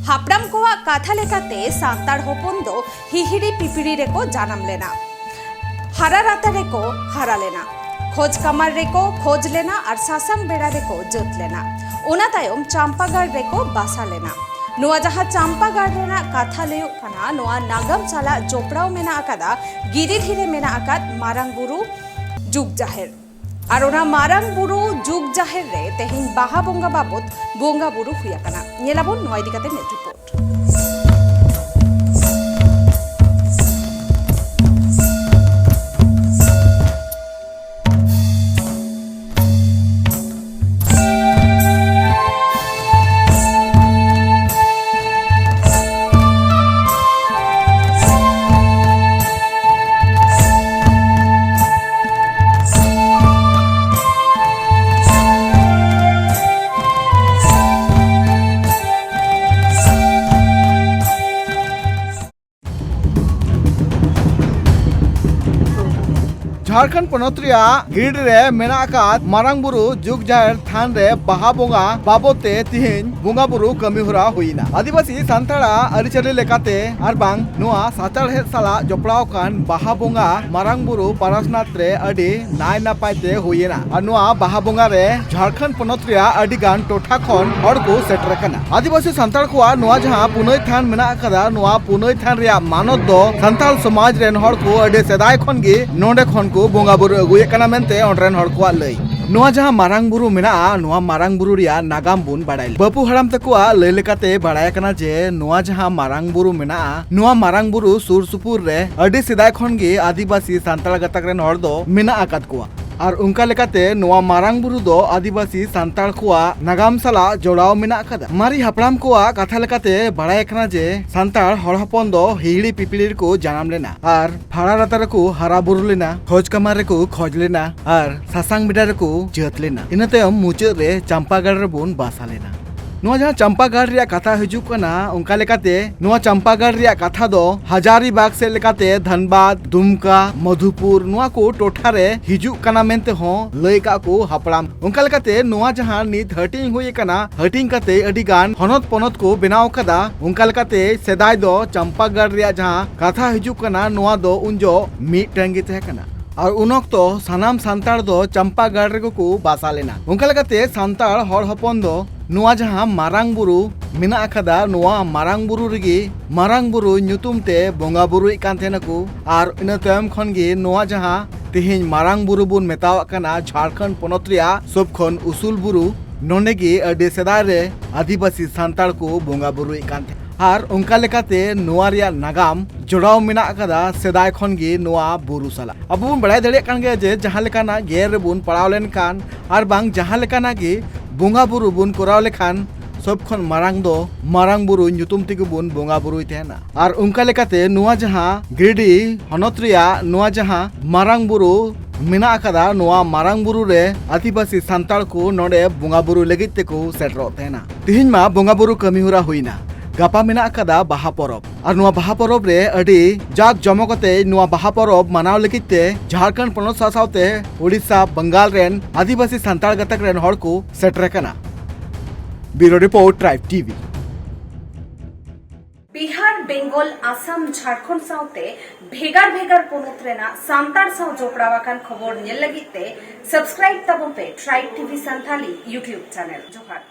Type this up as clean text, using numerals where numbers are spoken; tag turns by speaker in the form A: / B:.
A: हापड़ाम कोआ कथा लेकाते सांतार होपन दो हिहिड़ी पिपिड़ी रेको जानाम लेना, हारा राता रेको हारा लेना, खोज कमार रेको खोज लेना और सासांग बेड़ा रेको जत लेना, ओना तायम चांपागाड़ रेको बासा लेना। नुआ जहाँ चांपागाड़ रेना कथा लेयो कना नुआ नागम साला जोपड़ाव मेना आकादा गिरिधीरे मेना आकाद मारांग बुरु जुग जाहेर और ओना मारांग बुरु जुग जाहेर रे तेहिन बाहा बोंगा बाबत बोंगा बुरु हुया कना नेलाबोन नुआ इदिकाते नेट रिपोर्ट।
B: झारखंड पनत गिरिडि रे मेना आकाद मारांग बुरु जुग जाहेर थान रे बाहा बोंगा बाबते तिहिन बोंगा बुरु कमी होरा हुईना। आदिवासी सान्ताड़ा अरिचली लेकाते आर बांग नुआ साचारहेद साला जपड़ाव कान बाहा बोंगा मारांग बुरु पारसनाथ रे अडी नाय नापायते हुईना। आर नुआ बाहा बोंगा रे झारखंड पनत अडी गान टोठा खन हड़ को सेटर कना। आदिवासी सान्ताड़ को नुआ जहां पुनई थान मेना आकादा नुआ पुनई थान रे मानत दो सान्ताल समाज रेन हड़ को अडी सेदाय खन गे नोंडे खन को बोंगा बुरु अगुए कना मेनते ऑनरेन हड़ को लई। नुआ जहां मारांग बुरु मेना नुआ मारांग बुरु रिया नागाम बुन बाड़ाय बापू हड़ाम तकुआ लई लेकाते बाड़ाय कना जे नुआ जहां मारांग बुरु मेना नुआ मारांग बुरु सुर सुपुर रे अडी सेदाय खन गे आदिवासी सान्ताल गतक रेन हड़ दो मेना आकाद कुआ और उनका लेकाते नुआ मारांग बुरु दो आदिवासी सान्ताल कुआ नागाम साला जोड़ाव मेना आकादा। मारी हापड़ाम कुआ कथा लेकाते बाड़ाय कना जे सान्ताल हड़ हपन दो हिहिड़ी पिपिड़ी को जानाम लेना और फाड़ा राता रेको हारा बुरु लेना, खोज कमार रेको खोज लेना और सासांग बेड़ा रेको जत लेना। इना तायम मुचाद रे चांपागाड़ रे बुन बासा लेना। नुआ जहां चांपागाड़ रिया कथा हिजुक कना उनका लेकाते नुआ चांपागाड़ रिया कथा दो हजारीबाग से लेकाते धनबाद दुमका मधुपुर नुआ को टोठा रे हिजुक कना मेनते हो लई का को हापड़ाम उनका लेकाते नुआ जहां नित हटिंग हुई कना हटिंग काते अडी गान हनत पनत को बनाव कदा उनका लेकाते सेदाय दो चांपागाड़ रिया जहां कथा हिजुक कना नुआ दो उनजो मिट टंगी तहे कना और उनक तो सानाम सान्ताड़ दो चांपागाड़ रे को बासा लेना। उनका लेकाते सान्ताड़ हड़ हपन दो नुआ जहां मारांग बुरु मेना आकादा नुआ मारांग बुरु रेगी मारांग बुरु ᱧᱩᱛᱩᱢ ते बोंगा बुरु कान थेनकु और इना तायम खन गे नुआ जहां तिहिन मारांग बुरु बुन मेताव कना झारखंड पनत रिया सब खन उसूल बुरु नोंडे गे अडी सेदाय रे आदिवासी सान्ताड़ को बोंगा बुरु कान थे और उनका लेकाते नुआ रिया नागाम जोड़ाव मेना आकादा सेदाय खन गे नुआ बुरु साला। अब बुन बड़ाय दाड़े कान गे जे जहां लेकाना गेर रे बुन पड़ाव लेन कान और बांग जहां लेकाना गे बोंगा बुरु बुन कोराव लेखान सब खन मारांग दो मारांग बुरु ᱧᱩᱛᱩᱢ तेगे बुन बोंगा बुरु तेना। और उनका लेकाते नुआ जहां गिरिडि हनत रिया नुआ जहां मारांग बुरु मेना आकादा नुआ मारांग बुरु रे आदिवासी सान्ताड़ को नोडे बोंगा बुरु लगित तेको सेटरो तेना। तिहिन मा बोंगा बुरु कमी हुरा हुईना। गापा मेना आकादा बाहा परब और नुआ बाहा परब रे अडी जाक जमकते नुआ बाहा परब मनाव लगिते झारखंड पनत सासावते ओडिशा बंगाल रेन आदिवासी सान्ताड़ गतक रेन हड़ को सेटर कना। Bureau report tribe TV.
A: Bihar Bengal Assam Jharkhand साउते भेगार भेगार पोनत रेना सान्ताड़ साव जोपड़ावाकान खबर नेल लगिते सब्सक्राइब तबन पे tribe TV Santali YouTube channel जोहार।